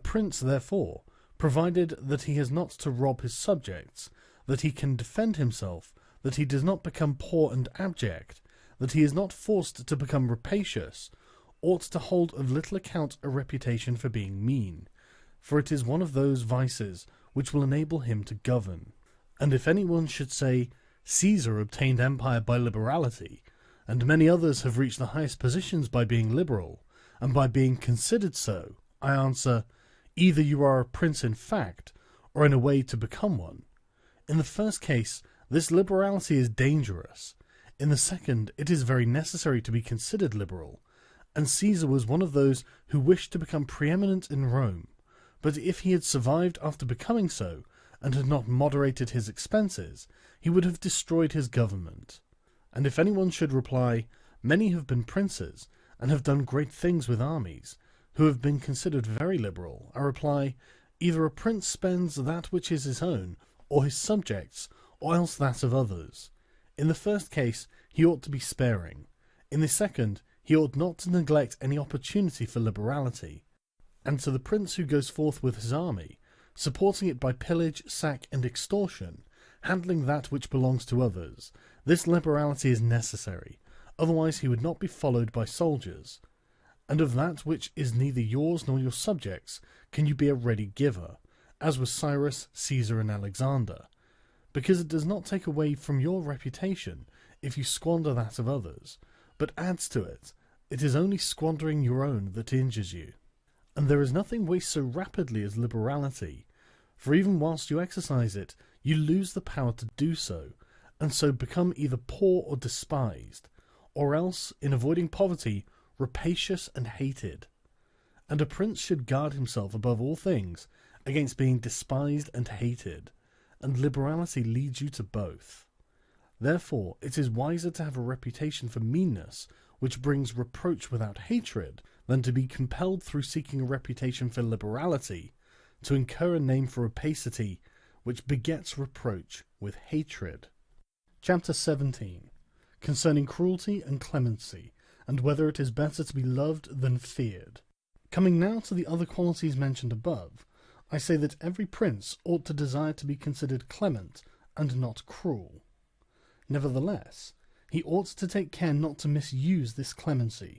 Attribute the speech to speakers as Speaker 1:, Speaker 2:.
Speaker 1: prince, therefore, provided that he has not to rob his subjects, that he can defend himself, that he does not become poor and abject, that he is not forced to become rapacious, ought to hold of little account a reputation for being mean, for it is one of those vices which will enable him to govern. And if anyone should say, Caesar obtained empire by liberality, and many others have reached the highest positions by being liberal, and by being considered so, I answer, either you are a prince in fact, or in a way to become one. In the first case, this liberality is dangerous. In the second, it is very necessary to be considered liberal, and Caesar was one of those who wished to become preeminent in Rome. But if he had survived after becoming so, and had not moderated his expenses, he would have destroyed his government. And if anyone should reply, many have been princes, and have done great things with armies, who have been considered very liberal, I reply, either a prince spends that which is his own, or his subjects', or else that of others. In the first case, he ought to be sparing. In the second, he ought not to neglect any opportunity for liberality. And to the prince who goes forth with his army, supporting it by pillage, sack, and extortion, handling that which belongs to others, this liberality is necessary, otherwise he would not be followed by soldiers. And of that which is neither yours nor your subjects can you be a ready giver, as was Cyrus, Caesar, and Alexander, because it does not take away from your reputation if you squander that of others, but adds to it. It is only squandering your own that injures you. And there is nothing wastes so rapidly as liberality, for even whilst you exercise it, you lose the power to do so, and so become either poor or despised, or else, in avoiding poverty, rapacious and hated. And a prince should guard himself above all things against being despised and hated, and liberality leads you to both. Therefore, it is wiser to have a reputation for meanness, which brings reproach without hatred, than to be compelled through seeking a reputation for liberality, to incur a name for rapacity, which begets reproach with hatred. Chapter 17. Concerning cruelty and clemency, and whether it is better to be loved than feared. Coming now to the other qualities mentioned above, I say that every prince ought to desire to be considered clement and not cruel. Nevertheless, he ought to take care not to misuse this clemency,